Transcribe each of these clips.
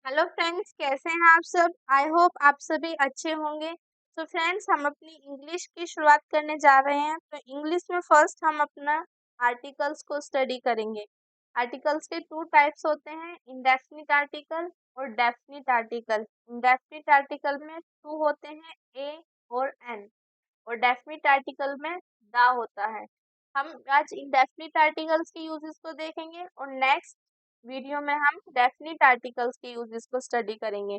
Hello friends, कैसे हैं आप सब। आई होप आप सभी अच्छे होंगे। तो फ्रेंड्स, हम अपनी इंग्लिश की शुरुआत करने जा रहे हैं। तो इंग्लिश में फर्स्ट हम अपना आर्टिकल्स को स्टडी करेंगे। आर्टिकल्स के टू टाइप्स होते हैं, इंडेफिनिट आर्टिकल और डेफिनिट आर्टिकल। इंडेफिनिट आर्टिकल में टू होते हैं, ए और एन, और डेफिनिट आर्टिकल में द होता है। हम आज इंडेफिनिट आर्टिकल्स के यूजेस को देखेंगे और नेक्स्ट वीडियो में हम डेफिनिट आर्टिकल्स के यूजेस को स्टडी करेंगे।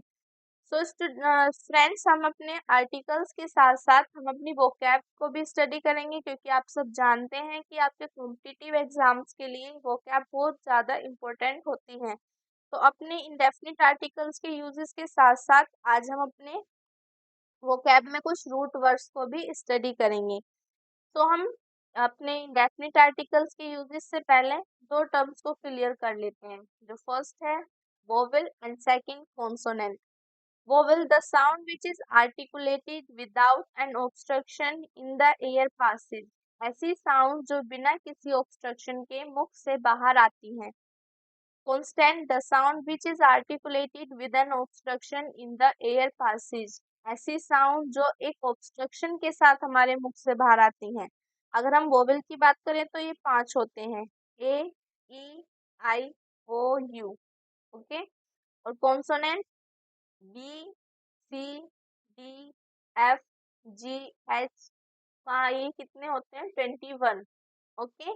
सो फ्रेंड्स, हम अपने आर्टिकल्स के साथ साथ हम अपनी वोकैब को भी स्टडी करेंगे, क्योंकि आप सब जानते हैं कि आपके कॉम्पिटिटिव एग्जाम्स के लिए वोकैब बहुत ज़्यादा इम्पोर्टेंट होती हैं। तो अपने इंडेफिनिट आर्टिकल्स के यूजेस के साथ साथ आज हम अपने वोकैब में कुछ रूट वर्ड्स को भी स्टडी करेंगे। तो हम अपने डेफिनिट आर्टिकल्स के यूजेस से पहले दो टर्म्स को क्लियर कर लेते हैं। जो फर्स्ट है vowel and second consonant. Vowel, the sound which is articulated without an obstruction in the air passage. ऐसी साउंड जो बिना किसी ऑब्स्ट्रक्शन के मुख से बाहर आती हैं। Constant, the sound which is articulated with an obstruction in the air passage। ऐसी साउंड जो एक ऑब्स्ट्रक्शन के साथ हमारे मुख से बाहर आती हैं। अगर हम वोवेल की बात करें तो ये 5 होते हैं, ए, ई, आई, ओ, यू। ओके। और कॉन्सोनेंट बी, सी, डी, एफ, जी, एच। हाँ, ये कितने होते हैं? 21। ओके।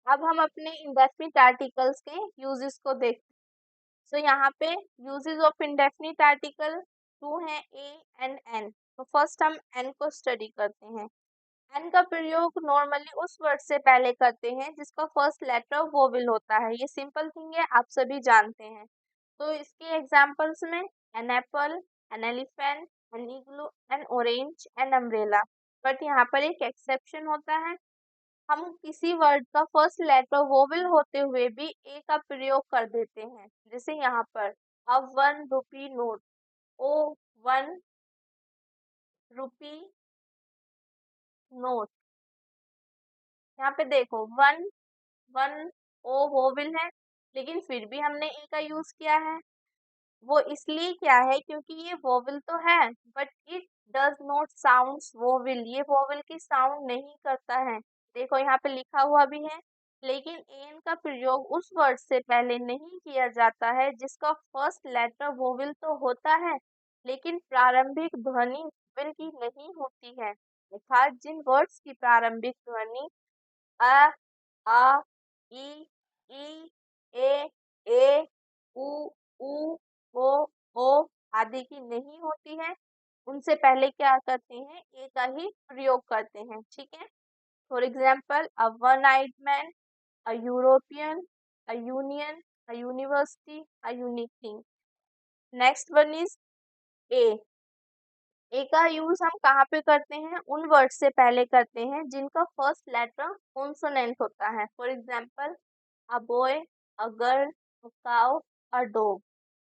अब हम अपने इंडेफिनिट आर्टिकल्स के यूजेस को देखते हैं। सो यहाँ पे uses of indefinite article to हैं, ए एंड एन। तो फर्स्ट हम एन को स्टडी करते हैं। एन का प्रयोग नॉर्मली उस वर्ड से पहले करते हैं जिसका फर्स्ट लेटर वोवेल होता है। ये सिंपल थिंग है, आप सभी जानते हैं। तो इसके एग्जांपल्स में an apple, an elephant, an igloo, an orange, an umbrella. But यहाँ पर एक एक्सेप्शन होता है। हम किसी वर्ड का फर्स्ट लेटर वोवेल होते हुए भी ए का प्रयोग कर देते हैं। जैसे यहाँ पर अ 1 रुपी नोट, ओ 1 रुपी नोट। यहाँ पे देखो वन वन ओ वोवेल है, लेकिन फिर भी हमने ए का यूज किया है। वो इसलिए क्या है क्योंकि ये वोवेल तो है, but it does not sounds vowel. ये वोवेल की साउंड नहीं करता है। देखो यहाँ पे लिखा हुआ भी है। लेकिन एन का प्रयोग उस वर्ड से पहले नहीं किया जाता है जिसका फर्स्ट लेटर वोवेल तो होता है, लेकिन प्रारंभिक ध्वनि वोवेल की नहीं होती है। अर्थात जिन वर्ड्स की प्रारंभिक ध्वनि अ, आ, ई, ई, ए, उ, ऊ, ओ आदि की नहीं होती है, उनसे पहले क्या करते हैं? ए का ही प्रयोग करते हैं। ठीक है। For example a one eyed man, a European, a union, a university, a unique thing. Next one is A. A का यूज हम कहाँ पे करते हैं? उन वर्ड से पहले करते हैं जिनका फर्स्ट लेटर कॉन्सोनेंट होता है। For example a boy, a girl, a cow, a dog.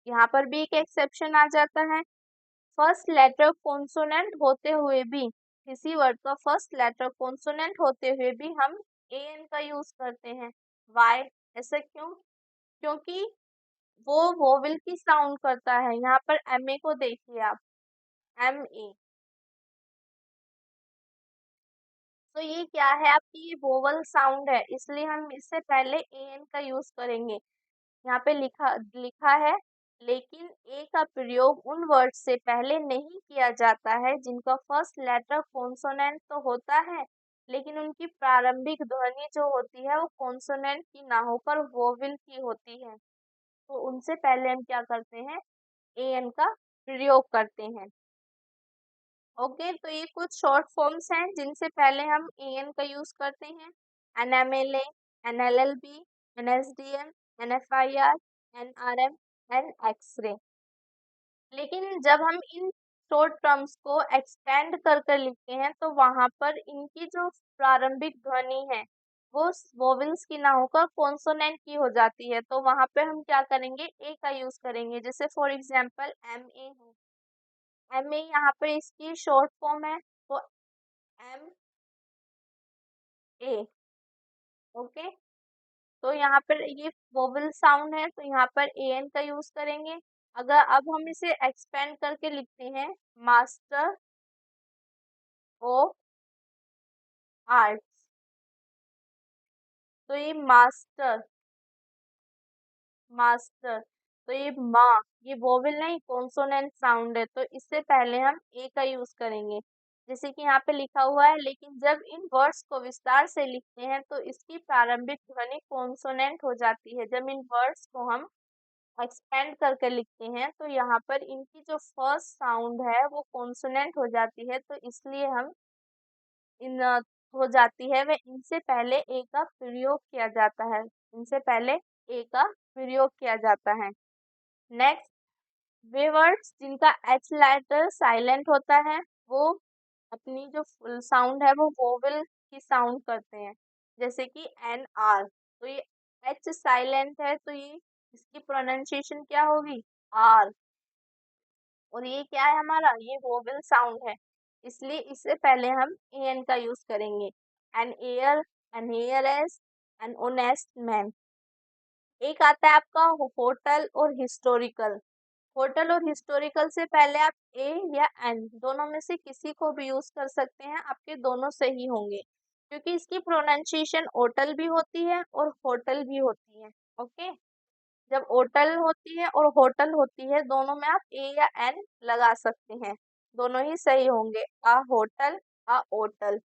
यहाँ पर भी एक एक्सेप्शन आ जाता है। फर्स्ट लेटर कॉन्सोनेंट होते हुए भी, किसी वर्ड का फर्स्ट लेटर कॉन्सोनेंट होते हुए भी हम ए एन का यूज करते हैं। वाई? ऐसा क्यों? क्योंकि वो वोवेल की साउंड करता है। यहाँ पर एम ए को देखिए आप, एम ए। तो ये क्या है? आपकी ये वोवल साउंड है, इसलिए हम इससे पहले ए एन का यूज करेंगे। यहाँ पे लिखा लिखा है, लेकिन ए का प्रयोग उन वर्ड से पहले नहीं किया जाता है जिनका फर्स्ट लेटर कॉन्सोनेंट तो होता है, लेकिन उनकी प्रारंभिक ध्वनि जो होती है वो कॉन्सोनेंट की ना होकर वोवेल की होती है। तो उनसे पहले हम क्या करते हैं? ए एन का प्रयोग करते हैं। ओके। तो ये कुछ शॉर्ट फॉर्म्स हैं जिनसे पहले हम ए एन का यूज करते हैं। An M L A, an L L B, an S D M, an F I R, an R M, an x-ray. लेकिन जब हम इन शॉर्ट टर्म्स को एक्सपेंड कर कर लिखते हैं तो वहां पर इनकी जो प्रारंभिक ध्वनि है वो वोवेल्स की ना होकर कॉन्सोनेंट की हो जाती है। तो वहां पे हम क्या करेंगे? ए का यूज करेंगे। जैसे फॉर एग्जांपल एम ए है, एम ए यहाँ पर इसकी शॉर्ट फॉर्म है, तो एम ए। ओके। तो यहाँ पर ये वोवल साउंड है, तो यहाँ पर एन का यूज करेंगे। अगर अब हम इसे एक्सपेंड करके लिखते हैं, मास्टर ऑफ आर्ट्स, तो ये मास्टर, मास्टर, तो ये माँ, ये वोवेल नहीं कॉन्सोनेंट साउंड है, तो इससे पहले हम ए का यूज करेंगे, जैसे कि यहाँ पे लिखा हुआ है। लेकिन जब इन वर्ड्स को विस्तार से लिखते हैं तो इसकी प्रारंभिक ध्वनि कॉन्सोनेंट हो जाती है। जब इन वर्ड्स को हम एक्सपेंड करके लिखते हैं तो यहाँ पर इनकी जो फर्स्ट साउंड है वो कॉन्सोनेंट हो जाती है, तो इसलिए हम इन हो जाती है वह इनसे पहले ए का प्रयोग किया जाता है, इनसे पहले ए का प्रयोग किया जाता है। नेक्स्ट, वे वर्ड्स जिनका एच लेटर साइलेंट होता है वो अपनी जो फुल साउंड है वो वोवेल की साउंड करते हैं, जैसे कि एन आर, तो ये एच साइलेंट है तो ये इसकी प्रोनाउंसिएशन क्या होगी, आर। और ये क्या है हमारा, ये वोवेल साउंड है, इसलिए इससे पहले हम ए एन का यूज करेंगे। An heir, an heiress, an honest man. एक आता है आपका होटल और हिस्टोरिकल। होटल और हिस्टोरिकल से पहले आप ए या एन दोनों में से किसी को भी यूज कर सकते हैं, आपके दोनों सही होंगे, क्योंकि इसकी प्रोनाउंसिएशन होटल भी होती है और होटल भी होती है। ओके, जब होटल होती है और होटल होती है दोनों में आप ए या एन लगा सकते हैं, दोनों ही सही होंगे। A hotel, a hotel.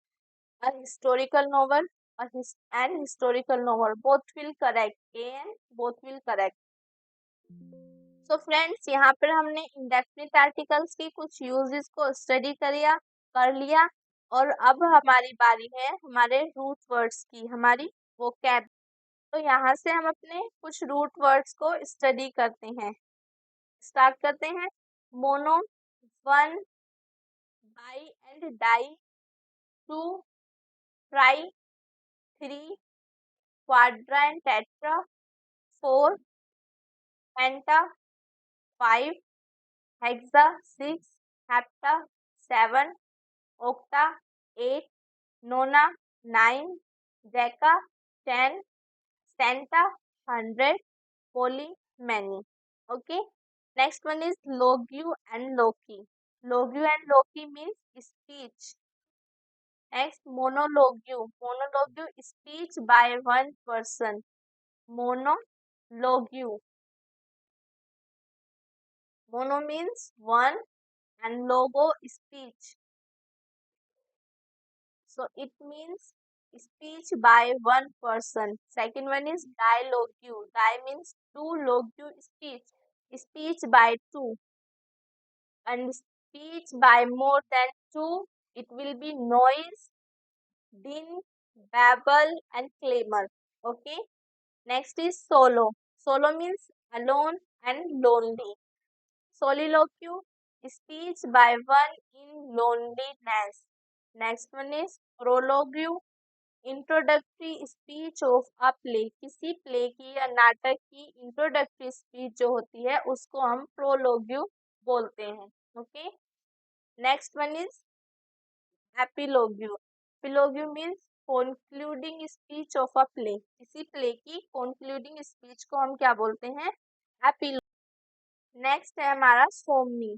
A historical novel, an historical novel, both will correct, a an both will correct. So friends, यहाँ पर हमने इंडेफिनिट आर्टिकल्स की कुछ यूजेस को स्टडी कर लिया, और अब हमारी बारी है हमारे रूट वर्ड्स की, हमारी वोकैब। तो यहाँ से हम अपने कुछ रूट वर्ड्स को स्टडी करते हैं, स्टार्ट करते हैं। Mono, one, bi and di, two, tri, three, quadra and tetra, four, penta, five, hexa, six, hepta, seven, octa, 8, nona, 9, deca, 10, centa, 100, poly, many. Okay. Next one is logu and loci. Logu and loci means speech. Next, monologue. Monologue, speech by one person. Monologue. Mono means one and logo speech. So it means speech by one person. Second one is dialogue. Di means two, logue speech. Speech by two. And speech by more than two, it will be noise, din, babble, and clamor. Okay. Next is solo. Solo means alone and lonely. Soliloquy, speech by one in loneliness. Next one is prologue, introductory speech of a play. किसी play की या नाटक की introductory speech जो होती है उसको हम प्रोलोग्यू बोलते हैं। Okay, next one is epilogue. Epilogue means concluding speech of a play. किसी प्ले की कंक्लूडिंग स्पीच को हम क्या बोलते हैं, एपिलोग। नेक्स्ट है हमारा सोमनी।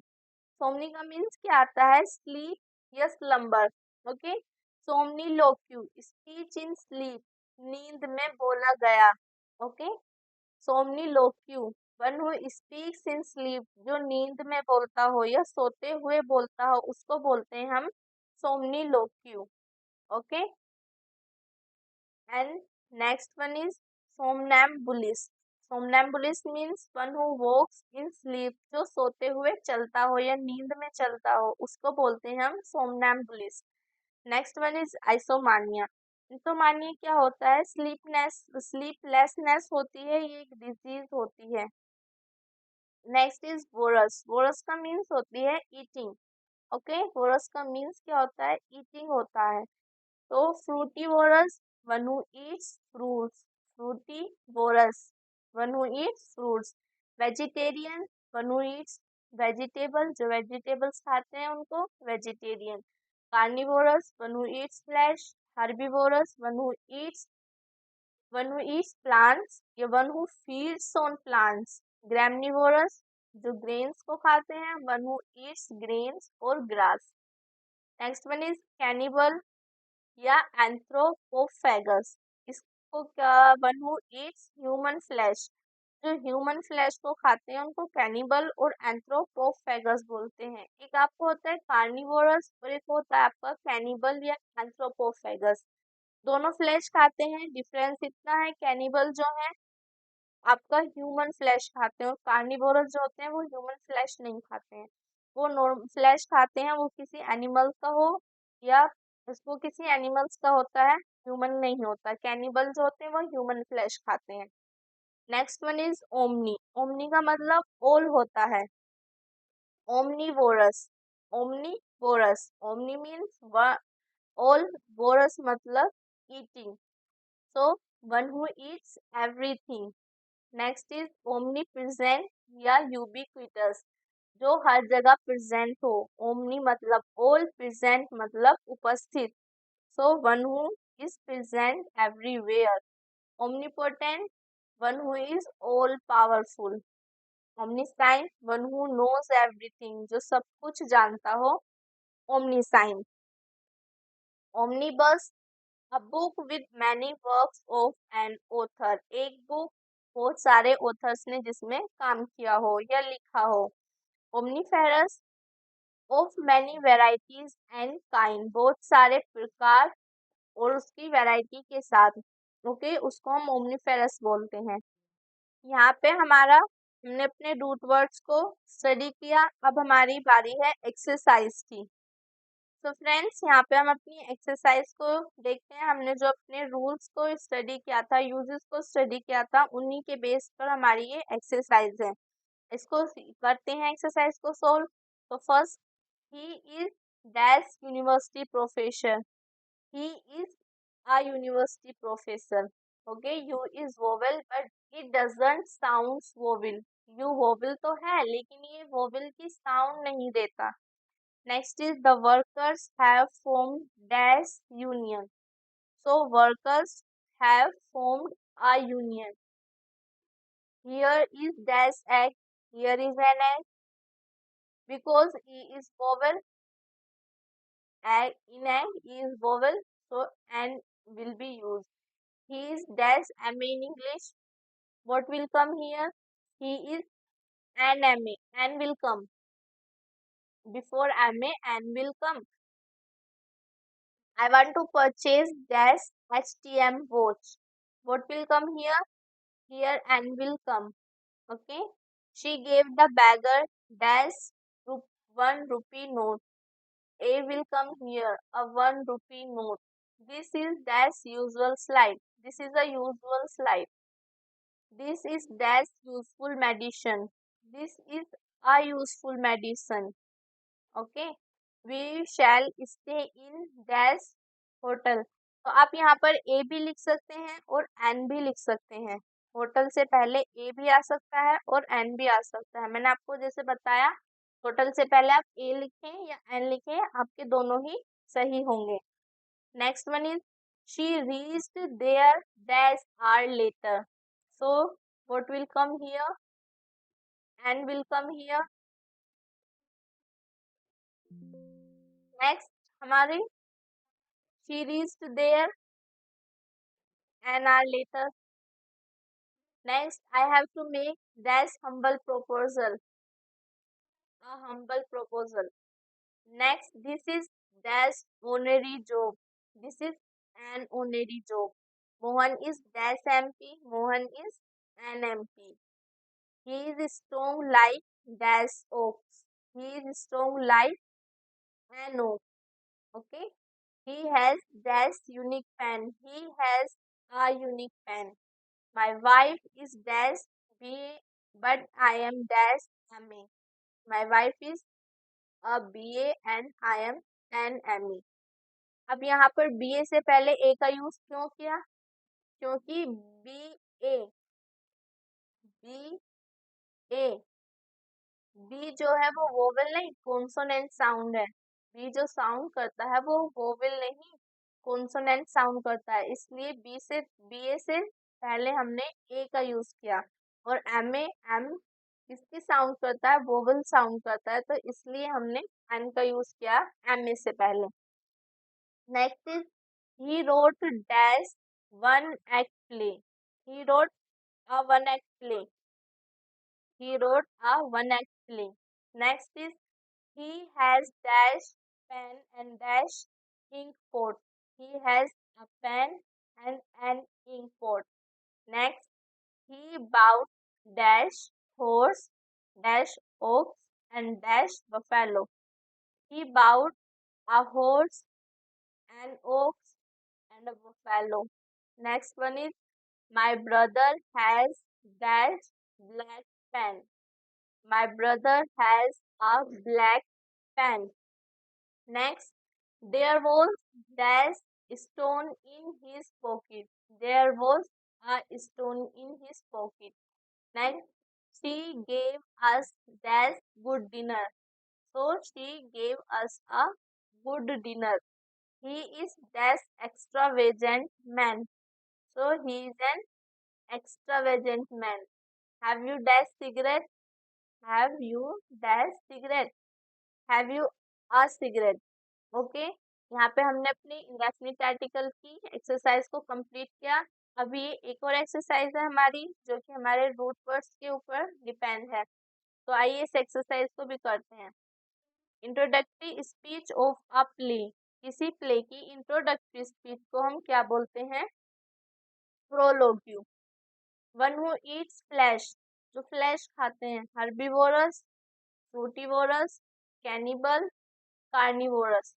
सोमनी का मीन्स क्या आता है, स्लीप या slumber. Okay, somniloquy, speech in sleep, नींद में बोला गया। Okay, somniloquy, one who speaks in sleep, जो नींद में बोलता हो या सोते हुए बोलता हो उसको बोलते हैं हम somniloquy. Okay, and next one is somnambulist. Somnambulist means one who walks in sleep, जो सोते हुए चलता हो या नींद में चलता हो उसको बोलते हैं हम somnambulist. Next one is isomania. Isomania क्या होता है, स्लीपलेसनेस होती है, ये एक डिजीज होती है। Next is vorous. वोरस का मीन्स होती है ईटिंग। ओके, वोरस का मीन्स क्या होता है, ईटिंग होता है। तो fruitivorous, one who eats fruits, fruitivorous, one who eats fruits. Vegetarian, one who eats vegetable, जो वेजिटेबल्स खाते हैं उनको vegetarian. Carnivorous, one who eats flesh. Herbivorous, one who eats one who eats plants या one who feeds on plants. Graminivorous जो grains को खाते हैं, one who Yeats grains और grass. Next one is cannibal या एंथ्रोपोफेगस। इसको क्या, one who Yeats human flesh, जो ह्यूमन फ्लैश को खाते हैं उनको कैनिबल और एंथ्रोपोफेगस बोलते हैं। एक आपको होता है कार्निवोरस और एक होता है आपका कैनिबल या एंथ्रोपोफेगस। दोनों फ्लैश खाते हैं, डिफरेंस इतना है कैनिबल जो है आपका ह्यूमन फ्लैश खाते हैं और कार्निवोरस जो होते हैं वो ह्यूमन फ्लैश नहीं खाते हैं। वो नॉर्मल फ्लैश खाते हैं, वो किसी एनिमल का हो या उसको किसी एनिमल्स का होता है, ह्यूमन नहीं होता। कैनिबल जो होते हैं वो ह्यूमन फ्लैश खाते हैं। Next one is omni. Omni का मतलब ऑल होता है। Omnivorous, omnivorous, omni means all, vorous मतलब eating, so one who eats everything. Next is omnipresent या यूबिक्विटस, जो हर जगह प्रेजेंट हो। ओमनी मतलब ऑल, प्रेजेंट मतलब उपस्थित, so one who is present everywhere. Omnipotent, one who is all powerful. Omniscient, one who knows everything, जो सब कुछ जानता हो, omniscient. Omnibus, a book with many works of an author, एक बुक बहुत सारे ऑथर्स ने जिसमें काम किया हो या लिखा हो। Omniferous, of many varieties and kind, बहुत सारे प्रकार और उसकी वैरायटी के साथ, ओके, उसको हम ओमनीफेरस बोलते हैं। यहाँ पे हमने अपने रूट वर्ड्स को स्टडी किया। अब हमारी बारी है एक्सरसाइज की। तो फ्रेंड्स यहाँ पे हम अपनी एक्सरसाइज को देखते हैं। हमने जो अपने रूल्स को स्टडी किया था, यूजेस को स्टडी किया था, उन्हीं के बेस पर हमारी ये एक्सरसाइज है। इसको करते हैं एक्सरसाइज को सोल्व। तो first, he is dash university professor. He is a university professor. Okay, U is vowel but it doesn't sound vowel. U vowel तो है लेकिन ये vowel की sound नहीं देता। Next is the workers have formed dash union. So workers have formed a union. Here is dash egg. Here is an egg. Because E is vowel, egg in egg is vowel, so N will be used. He is dash MA in English. What will come here? He is an MA. N will come. Before MA, N will come. I want to purchase dash HTM watch. What will come here? Here N will come. Okay. She gave the beggar dash 1 rupee note. A will come here. A 1 rupee note. This is dash usual slide. This is a usual slide. This is dash useful medicine. This is a useful medicine. Okay. We shall stay in dash hotel. तो आप यहाँ पर ए भी लिख सकते हैं और N भी लिख सकते हैं। होटल से पहले ए भी आ सकता है और एन भी आ सकता है। मैंने आपको जैसे बताया, होटल से पहले आप ए लिखें या एन लिखें, आपके दोनों ही सही होंगे। Next one is she reached there dash hour later. So what will come here? N will come here. Next हमारी she reached there an hour later. Next I have to make dash humble proposal. A humble proposal. Next this is dash honorary job. This is an honorary job. Mohan is dash MP. Mohan is an MP. He is strong like dash oaks. He is strong like an oak. Okay. He has dash unique pen. He has a unique pen. My wife is dash BA, but I am dash MA. My wife is a BA and I am an MA. अब यहाँ पर BA से पहले A का use क्यों किया? क्योंकि BA B जो है वो वोवेल नहीं, कॉन्सोनेंट साउंड है। बी जो साउंड करता है वो वोवेल नहीं, कॉन्सोनेंट साउंड करता है, इसलिए बी ए से पहले हमने ए का यूज किया और एम ए एम किसकी साउंड करता है, वोवल साउंड करता है, तो इसलिए हमने एन का यूज किया एम ए से पहले। Next is he wrote dash one act play. He wrote a one act play. He wrote a one act play. Next is he has dash pen and dash ink pot. He has a pen and an ink pot. Next, he bought dash horse, dash ox and dash buffalo. He bought a horse, an ox and a buffalo. Next one is my brother has dash black pen. My brother has a black pen. Next, there was dash stone in his pocket. There was a stone in his pocket. Next, she gave us dash good dinner. So she gave us a good dinner. He is dash extravagant man. So he is an extravagant man. Have you dash cigarette? Have you dash cigarette? Have you a cigarette? Okay, यहाँ पे हमने अपनी indefinite article की exercise को complete किया। अभी एक और एक्सरसाइज है हमारी जो कि हमारे रूट वर्ड्स के ऊपर डिपेंड है, तो आइए इस एक्सरसाइज को भी करते हैं। Introductory speech of a play. किसी प्ले की इंट्रोडक्टरी स्पीच को हम क्या बोलते हैं? Prologue. One who eats flesh, जो फ्लैश खाते हैं। Herbivorous, fruitivorous, cannibal, carnivorous.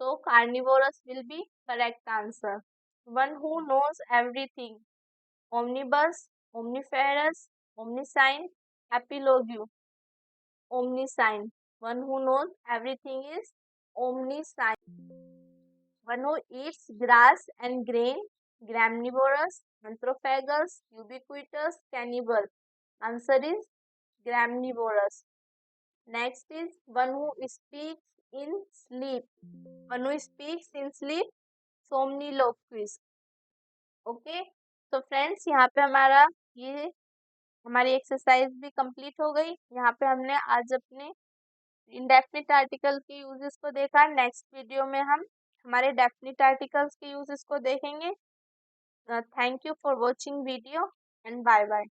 So carnivorous will be correct answer. One who knows everything. Omnibus, omniferous, omniscient, epilogue. Omniscient. One who knows everything is omniscient. One who eats grass and grain. Gramnivorous, anthrophagus, ubiquitous, cannibal. Answer is gramnivorous. Next is one who speaks in sleep. One who speaks in sleep, somniloquist. Okay, तो friends यहाँ पे ये हमारी exercise भी complete हो गई। यहाँ पे हमने आज अपने इंडेफिनिट आर्टिकल के यूजेस को देखा। नेक्स्ट वीडियो में हम हमारे डेफिनिट आर्टिकल्स के यूजेस को देखेंगे। Thank you for watching video and bye bye.